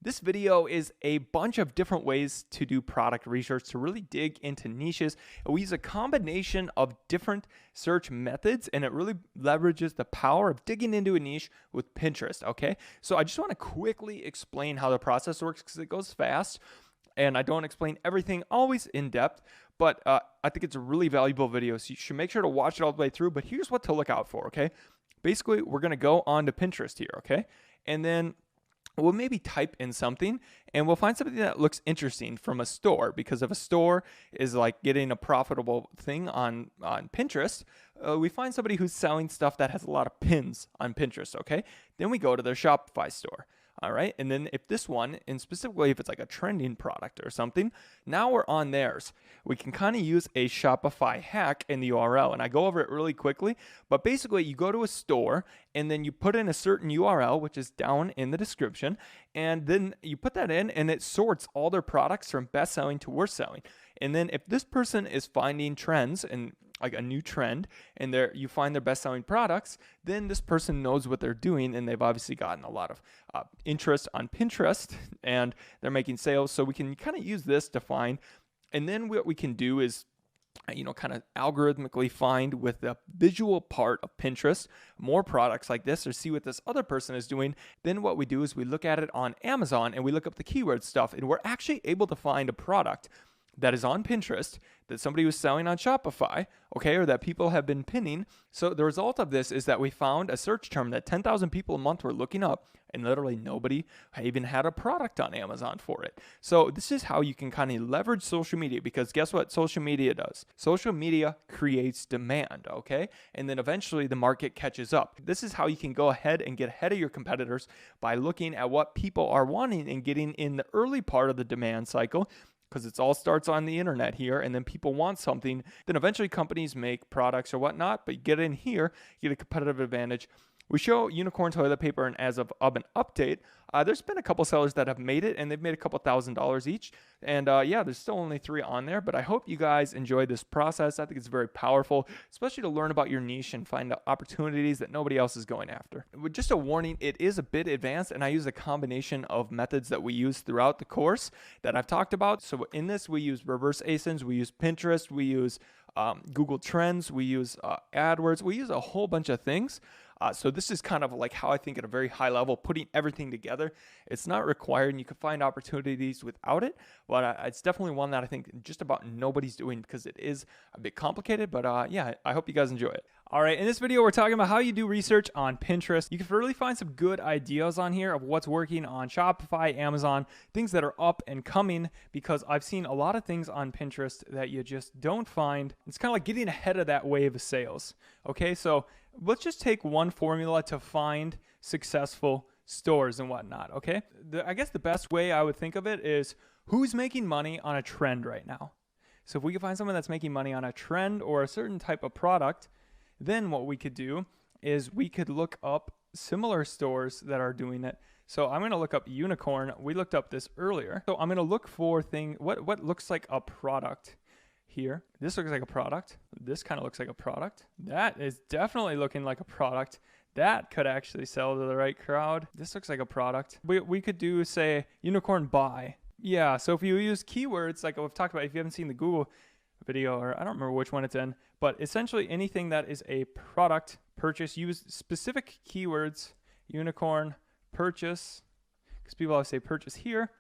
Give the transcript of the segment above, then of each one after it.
This video is a bunch of different ways to do product research to really dig into niches. We use a combination of different search methods, and it really leverages the power of digging into a niche with Pinterest, okay? So I just want to quickly explain how the process works because it goes fast, and I don't explain everything always in depth, but I think it's a really valuable video, so you should make sure to watch it all the way through. But here's what to look out for, okay? Basically, we're going to go on to Pinterest here, okay? And then we'll maybe type in something and we'll find something that looks interesting from a store, because if a store is like getting a profitable thing on Pinterest, we find somebody who's selling stuff that has a lot of pins on Pinterest, okay? Then we go to their Shopify store. All right. And then if this one, and specifically if it's like a trending product or something, now we're on theirs. We can kind of use a Shopify hack in the URL. And I go over it really quickly. But basically, you go to a store and then you put in a certain URL, which is down in the description. And then you put that in and it sorts all their products from best selling to worst selling. And then if this person is finding trends and like a new trend, and you find their best-selling products, then this person knows what they're doing, and they've obviously gotten a lot of interest on Pinterest, and they're making sales. So we can kind of use this to find, and then what we can do is, kind of algorithmically find with the visual part of Pinterest more products like this, or see what this other person is doing. Then what we do is we look at it on Amazon, and we look up the keyword stuff, and we're actually able to find a product that is on Pinterest that somebody was selling on Shopify, okay, or that people have been pinning. So the result of this is that we found a search term that 10,000 people a month were looking up, and literally nobody even had a product on Amazon for it. So this is how you can kind of leverage social media, because guess what social media does? Social media creates demand, okay? And then eventually the market catches up. This is how you can go ahead and get ahead of your competitors by looking at what people are wanting and getting in the early part of the demand cycle, because it all starts on the internet here, and then people want something. Then eventually companies make products or whatnot, but you get in here, you get a competitive advantage. We show unicorn toilet paper, and as of an update, there's been a couple sellers that have made it, and they've made a couple $1,000s each. And there's still only 3 on there, but I hope you guys enjoyed this process. I think it's very powerful, especially to learn about your niche and find opportunities that nobody else is going after. With just a warning, it is a bit advanced, and I use a combination of methods that we use throughout the course that I've talked about. So in this, we use reverse ASINs, we use Pinterest, we use Google Trends, we use AdWords, we use a whole bunch of things. So this is kind of like how I think at a very high level, putting everything together. It's not required, and you can find opportunities without it, but it's definitely one that I think just about nobody's doing, because it is a bit complicated. But I hope you guys enjoy it. All right, in this video, we're talking about how you do research on Pinterest. You can really find some good ideas on here of what's working on Shopify, Amazon, things that are up and coming, because I've seen a lot of things on Pinterest that you just don't find. It's kind of like getting ahead of that wave of sales. Okay, so let's just take one formula to find successful stores and whatnot, okay? I guess the best way I would think of it is who's making money on a trend right now. So if we can find someone that's making money on a trend or a certain type of product, then what we could do is we could look up similar stores that are doing it. So I'm going to look up unicorn. We looked up this earlier. So I'm going to look for what looks like a product here. This looks like a product. This kind of looks like a product. That is definitely looking like a product. That could actually sell to the right crowd. This looks like a product. We could do, say, unicorn buy. Yeah, so if you use keywords, like we've talked about, if you haven't seen the Google video, or I don't remember which one it's in, but essentially anything that is a product purchase, use specific keywords, unicorn, purchase, because people always say purchase here.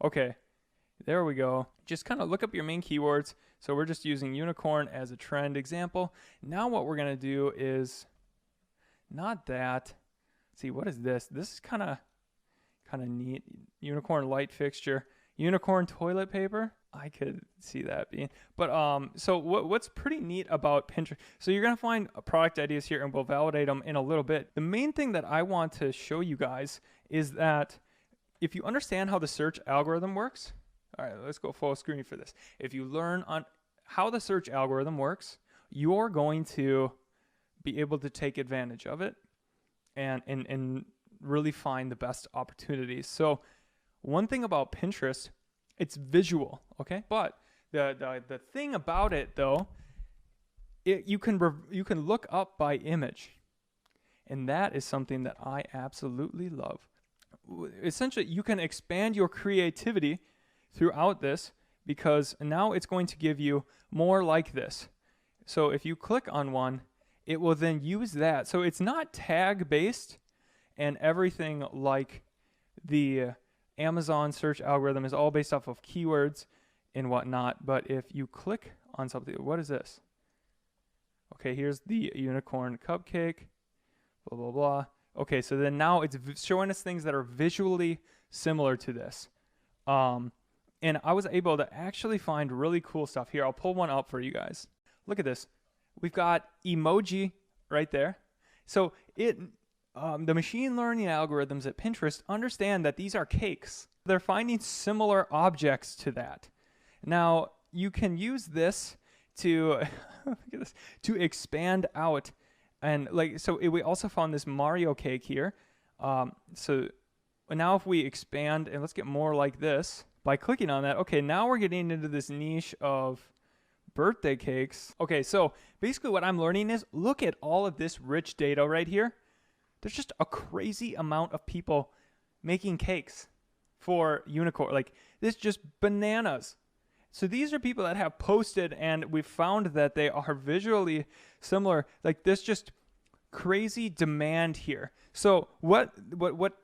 Okay, there we go. Just kind of look up your main keywords. So we're just using unicorn as a trend example. Now what we're going to do is not that. Let's see, what is this? This is kind of neat. Unicorn light fixture. Unicorn toilet paper. I could see that being. But so what's pretty neat about Pinterest, so you're going to find product ideas here, and we'll validate them in a little bit. The main thing that I want to show you guys is that if you understand how the search algorithm works, all right, let's go full screen for this. If you learn on how the search algorithm works, you're going to be able to take advantage of it and really find the best opportunities. So one thing about Pinterest, it's visual, okay? But the thing about it, though, you can look up by image, and that is something that I absolutely love. essentially you can expand your creativity throughout this, because now it's going to give you more like this. So if you click on one, it will then use that. So it's not tag based and everything like the Amazon search algorithm is all based off of keywords and whatnot. But if you click on something, what is this? Okay, here's the unicorn cupcake, blah, blah, blah. Okay, so then now it's showing us things that are visually similar to this. And I was able to actually find really cool stuff. Here, I'll pull one up for you guys. Look at this. We've got emoji right there. So the machine learning algorithms at Pinterest understand that these are cakes. They're finding similar objects to that. Now, you can use this to, look at this, to expand out. And we also found this Mario cake here. So now if we expand, and let's get more like this, by clicking on that, okay, now we're getting into this niche of birthday cakes. Okay, so basically what I'm learning is, look at all of this rich data right here. There's just a crazy amount of people making cakes for unicorn. Like, this just bananas. So these are people that have posted, and we've found that they are visually similar. Like, there's just crazy demand here. So what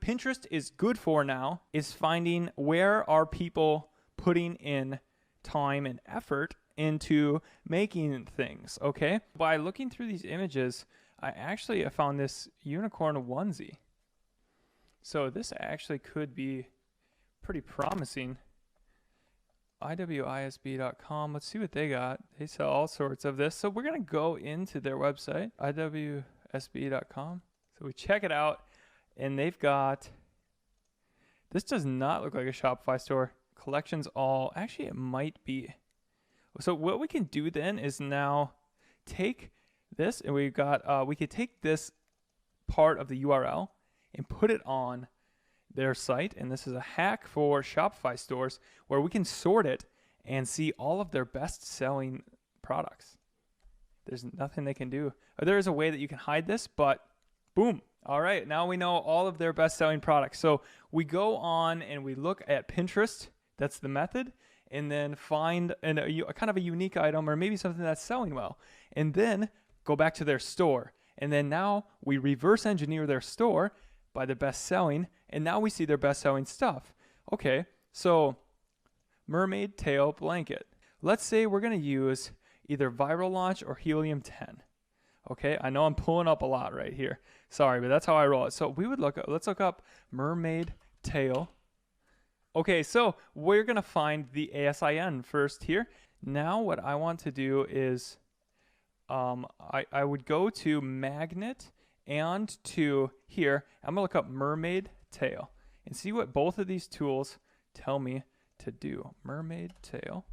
Pinterest is good for now is finding where are people putting in time and effort into making things, okay? By looking through these images, I found this unicorn onesie. So this actually could be pretty promising. iwisb.com. Let's see what they got. They sell all sorts of this. So we're going to go into their website, iwisb.com. So we check it out, and they've got, this does not look like a Shopify store. Collections all, actually it might be. So what we can do then is now take this, and we could take this part of the URL and put it on their site. And this is a hack for Shopify stores where we can sort it and see all of their best selling products. There's nothing they can do. There is a way that you can hide this, but boom. All right, now we know all of their best selling products. So we go on and we look at Pinterest. That's the method. And then find a kind of a unique item, or maybe something that's selling well. And then go back to their store. And then now we reverse engineer their store by the best selling. And now we see their best selling stuff. Okay, so mermaid tail blanket. Let's say we're going to use either Viral Launch or Helium 10. Okay, I know I'm pulling up a lot right here. Sorry, but that's how I roll it. So let's look up mermaid tail. Okay, so we're going to find the ASIN first here. Now what I want to do is I would go to magnet and to here. I'm going to look up mermaid tail and see what both of these tools tell me to do. Mermaid tail.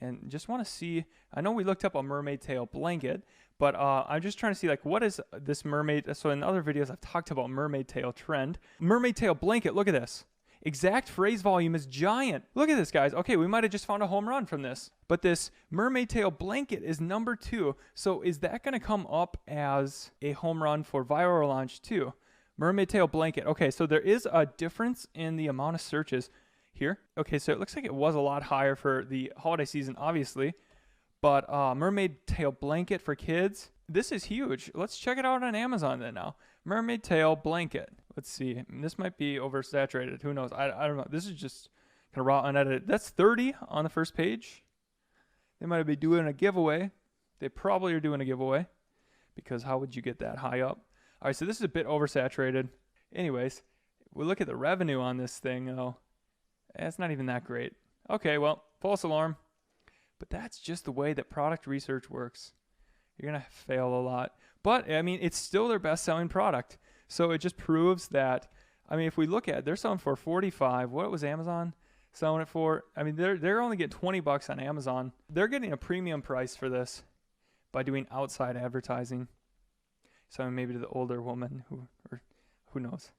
And just want to see, I know we looked up a mermaid tail blanket, but I'm just trying to see, like, what is this mermaid? So in other videos, I've talked about mermaid tail trend. Mermaid tail blanket, look at this. Exact phrase volume is giant. Look at this, guys. Okay, we might have just found a home run from this. But this mermaid tail blanket is number 2. So is that going to come up as a home run for Viral Launch too? Mermaid tail blanket. Okay, so there is a difference in the amount of searches here. Okay, so it looks like it was a lot higher for the holiday season, obviously. But mermaid tail blanket for kids, this is huge. Let's check it out on Amazon then now. Mermaid tail blanket. Let's see. This might be oversaturated. Who knows? I don't know. This is just kind of raw, unedited. That's 30 on the first page. They might be doing a giveaway. They probably are doing a giveaway, because how would you get that high up? All right, so this is a bit oversaturated. Anyways, we look at the revenue on this thing, though. It's not even that great. Okay, well, false alarm. But that's just the way that product research works. You're going to fail a lot. But, I mean, it's still their best-selling product. So it just proves that, I mean, if we look at it, they're selling for $45. What was Amazon selling it for? I mean, they're only getting $20 on Amazon. They're getting a premium price for this by doing outside advertising. So maybe to the older woman who knows.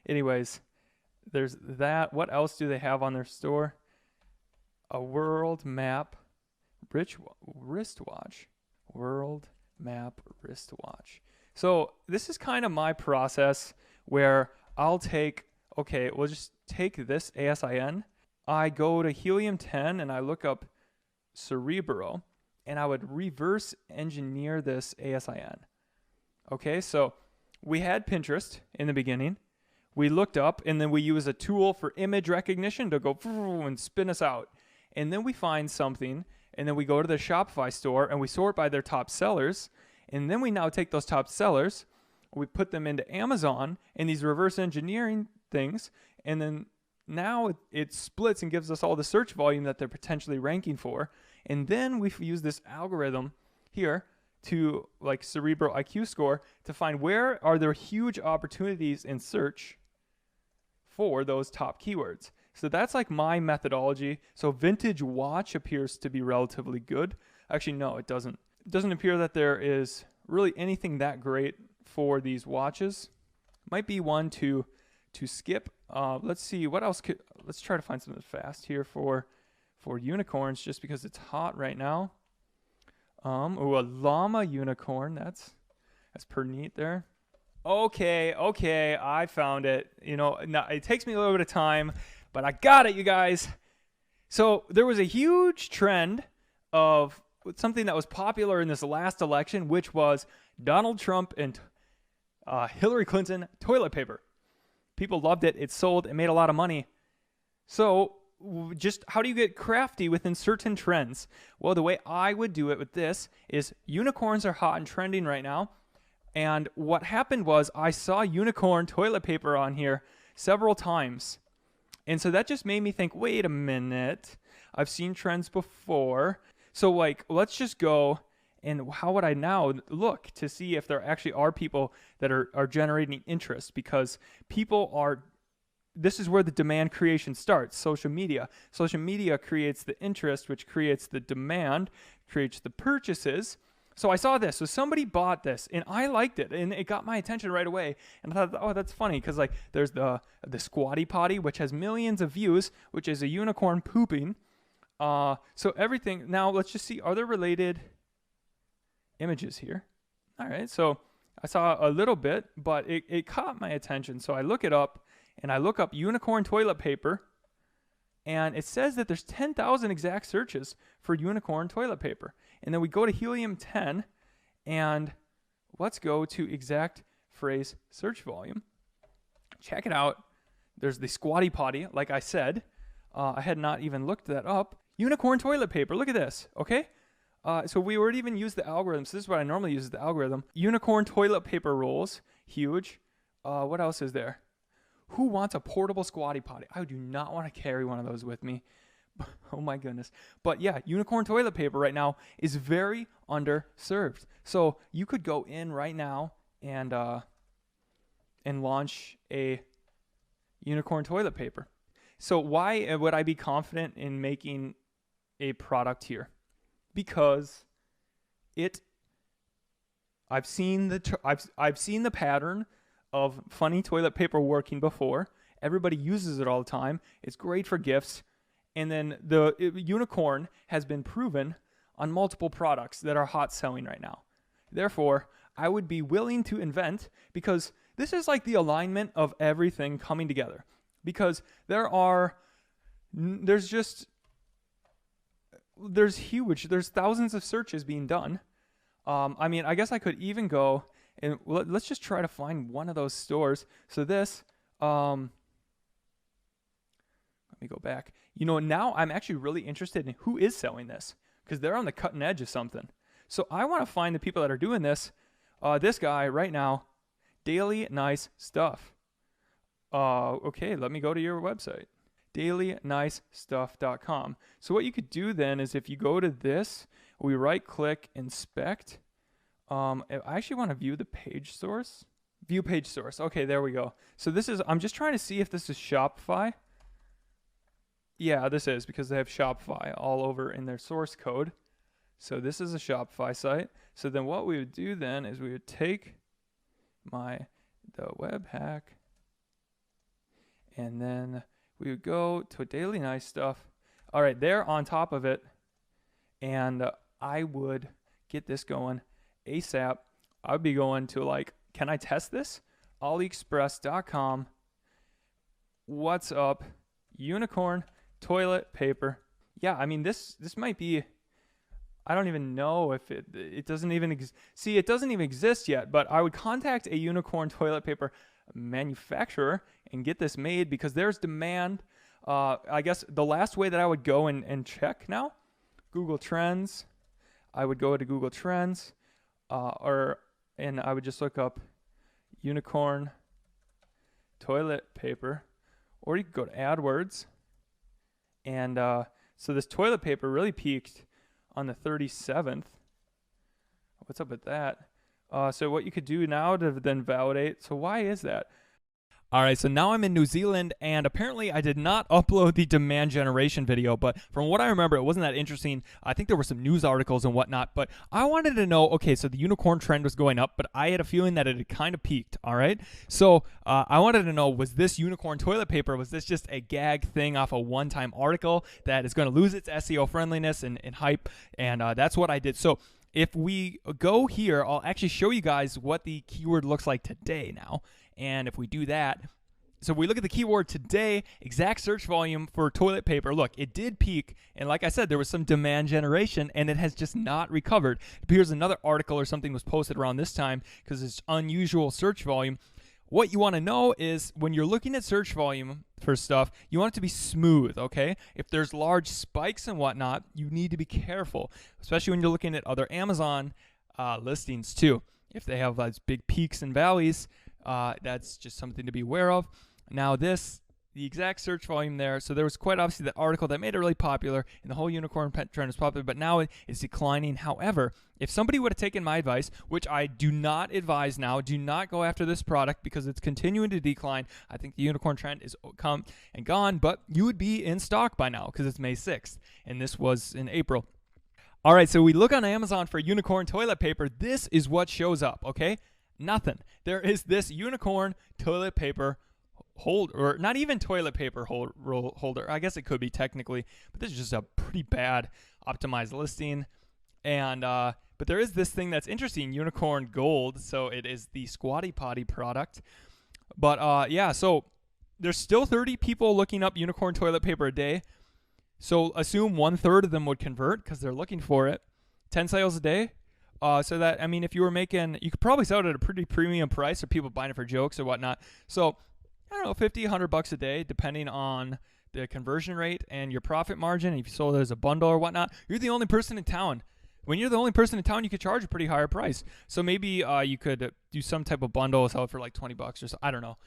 Anyways, there's that. What else do they have on their store? A world map wristwatch. World map wristwatch. So this is kind of my process where I'll take Okay, we'll just take this ASIN. I go to helium-10 and I look up Cerebro, and I would reverse engineer this ASIN. Okay, so we had Pinterest in the beginning. We looked up, and then we use a tool for image recognition to go and spin us out. And then we find something, and then we go to the Shopify store, and we sort by their top sellers. And then we now take those top sellers, we put them into Amazon in these reverse engineering things, and then now it splits and gives us all the search volume that they're potentially ranking for. And then we use this algorithm here to, like Cerebro IQ score, to find where are there huge opportunities in search for those top keywords. So that's like my methodology. So vintage watch appears to be relatively good. Actually, no, it doesn't. It doesn't appear that there is really anything that great for these watches. Might be one to skip. Let's see what else let's try to find something fast here for unicorns, just because it's hot right now. A llama unicorn. That's pretty neat there. Okay, I found it. Now it takes me a little bit of time, but I got it, you guys. So there was a huge trend of something that was popular in this last election, which was Donald Trump and Hillary Clinton toilet paper. People loved it. It sold. It made a lot of money. So just how do you get crafty within certain trends? Well, the way I would do it with this is unicorns are hot and trending right now. And what happened was I saw unicorn toilet paper on here several times. And so that just made me think, wait a minute. I've seen trends before. So let's just go, and how would I now look to see if there actually are people that are generating interest? Because this is where the demand creation starts, social media. Social media creates the interest, which creates the demand, creates the purchases. So I saw this. So somebody bought this, and I liked it, and it got my attention right away. And I thought, oh, that's funny, because there's the Squatty Potty, which has millions of views, which is a unicorn pooping. So everything. Now let's just see, are there related images here? All right, so I saw a little bit, but it caught my attention. So I look it up, and I look up unicorn toilet paper, and it says that there's 10,000 exact searches for unicorn toilet paper. And then we go to helium-10, and let's go to exact phrase search volume. Check it out. There's the Squatty Potty, like I said. I had not even looked that up. Unicorn toilet paper. Look at this, okay? So we already even used the algorithm. So this is what I normally use, is the algorithm. Unicorn toilet paper rolls. Huge. What else is there? Who wants a portable Squatty Potty? I do not want to carry one of those with me. Oh my goodness. But yeah, unicorn toilet paper right now is very underserved. So you could go in right now and launch a unicorn toilet paper. So why would I be confident in making a product here? Because I've seen the pattern of funny toilet paper working before. Everybody uses it all the time. It's great for gifts. And then the unicorn has been proven on multiple products that are hot selling right now. Therefore, I would be willing to invent, because this is like the alignment of everything coming together. Because there's thousands of searches being done. I guess I could even go and let's just try to find one of those stores. So this, let me go back. Now I'm actually really interested in who is selling this, because they're on the cutting edge of something. So I want to find the people that are doing this. This guy right now, Daily Nice Stuff. Okay, let me go to your website, dailynicestuff.com. So what you could do then is, if you go to this, we right click, inspect. I actually want to view the page source. View page source. Okay, there we go. So I'm just trying to see if this is Shopify. Yeah, this is, because they have Shopify all over in their source code. So this is a Shopify site. So then what we would do then is we would take the web hack, and then we would go to Daily Nice Stuff. All right, they're on top of it, and I would get this going ASAP. I would be going to can I test this? AliExpress.com. what's up unicorn toilet paper. Yeah, I mean, this might be, I don't even know if it doesn't even see, it doesn't even exist yet, but I would contact a unicorn toilet paper manufacturer and get this made because there's demand. I guess the last way that I would go and check now, Google Trends, I would go to Google Trends, and I would just look up unicorn toilet paper, or you could go to AdWords. And so this toilet paper really peaked on the 37th. What's up with that? So what you could do now to then validate. So why is that? All right, so now I'm in New Zealand, and apparently I did not upload the demand generation video, but from what I remember, it wasn't that interesting. I think there were some news articles and whatnot, but I wanted to know, okay, so the unicorn trend was going up, but I had a feeling that it had kind of peaked, all right? So I wanted to know, was this unicorn toilet paper, was this just a gag thing off a one-time article that is going to lose its SEO friendliness and hype? And that's what I did. So if we go here, I'll actually show you guys what the keyword looks like today now. And if we do that, so if we look at the keyword today, exact search volume for toilet paper, look, it did peak. And like I said, there was some demand generation, and it has just not recovered. It appears another article or something was posted around this time because it's unusual search volume. What you want to know is when you're looking at search volume for stuff, you want it to be smooth, okay? If there's large spikes and whatnot, you need to be careful, especially when you're looking at other Amazon listings too. If they have those big peaks and valleys, that's just something to be aware of. Now the exact search volume there, so there was quite obviously that article that made it really popular, and the whole unicorn trend is popular, but now it's declining. However, if somebody would have taken my advice, which I do not advise now, do not go after this product because it's continuing to decline. I think the unicorn trend is come and gone, but you would be in stock by now because it's May 6th, and this was in April. All right, so we look on Amazon for unicorn toilet paper. This is what shows up, okay? Nothing. There is this unicorn toilet paper holder, or not even toilet paper holder. I guess it could be technically, but this is just a pretty bad optimized listing. And but there is this thing that's interesting, unicorn gold. So it is the Squatty Potty product. But yeah, so there's still 30 people looking up unicorn toilet paper a day. So assume 1/3 of them would convert because they're looking for it. 10 sales a day. So that, I mean, if you were making, you could probably sell it at a pretty premium price, or people buying it for jokes or whatnot. So I don't know, 50, 100 bucks a day, depending on the conversion rate and your profit margin. If you sold it as a bundle or whatnot, you're the only person in town. When you're the only person in town, you could charge a pretty higher price. So maybe you could do some type of bundle, sell it for like 20 bucks or so. I don't know.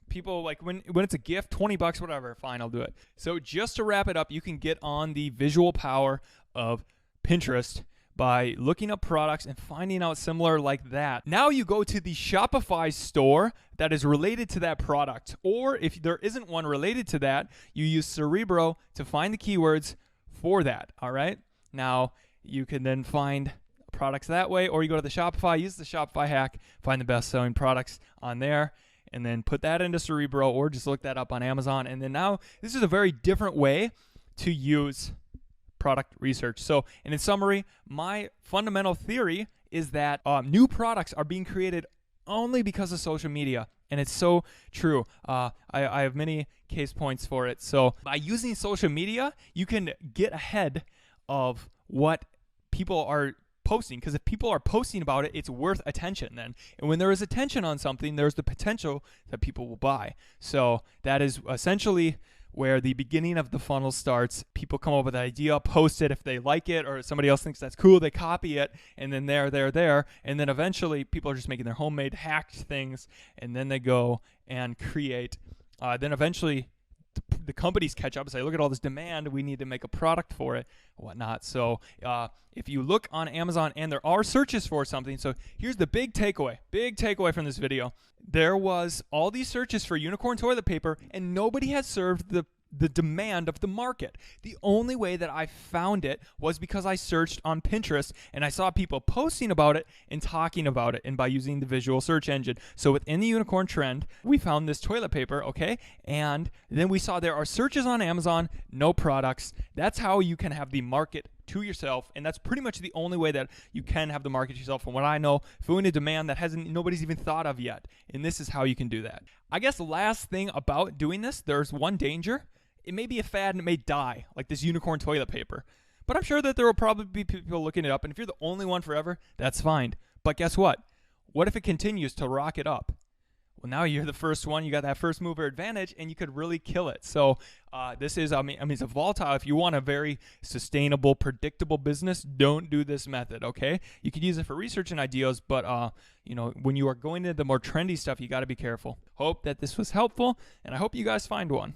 People like when it's a gift, 20 bucks, whatever, fine, I'll do it. So just to wrap it up, you can get on the visual power of Pinterest by looking up products and finding out similar like that. Now you go to the Shopify store that is related to that product. Or if there isn't one related to that, you use Cerebro to find the keywords for that, all right? Now you can then find products that way, or you go to the Shopify, use the Shopify hack, find the best-selling products on there, and then put that into Cerebro, or just look that up on Amazon. And then now this is a very different way to use product research. So, and in summary, my fundamental theory is that new products are being created only because of social media. And it's so true. I have many case points for it. So by using social media, you can get ahead of what people are posting, because if people are posting about it, it's worth attention then. And when there is attention on something, there's the potential that people will buy. So that is essentially where the beginning of the funnel starts. People come up with an idea, post it if they like it, or somebody else thinks that's cool, they copy it, and then there. And then eventually people are just making their homemade hacked things, and then they go and create. Then eventually the companies catch up and say, look at all this demand, we need to make a product for it, whatnot. So if you look on Amazon and there are searches for something, so here's the big takeaway from this video. There was all these searches for unicorn toilet paper, and nobody has served the demand of the market. The only way that I found it was because I searched on Pinterest and I saw people posting about it and talking about it, and by using the visual search engine. So within the unicorn trend, we found this toilet paper, okay? And then we saw there are searches on Amazon, no products. That's how you can have the market to yourself, and that's pretty much the only way that you can have the market yourself. From what I know, filling a demand that nobody's even thought of yet, and this is how you can do that. I guess the last thing about doing this, there's one danger. It may be a fad and it may die, like this unicorn toilet paper. But I'm sure that there will probably be people looking it up, and if you're the only one forever, that's fine. But guess what? What if it continues to rocket up? Well, now you're the first one. You got that first mover advantage, and you could really kill it. So this is, it's a volatile. If you want a very sustainable, predictable business, don't do this method, okay? You could use it for research and ideas, but when you are going into the more trendy stuff, you got to be careful. Hope that this was helpful, and I hope you guys find one.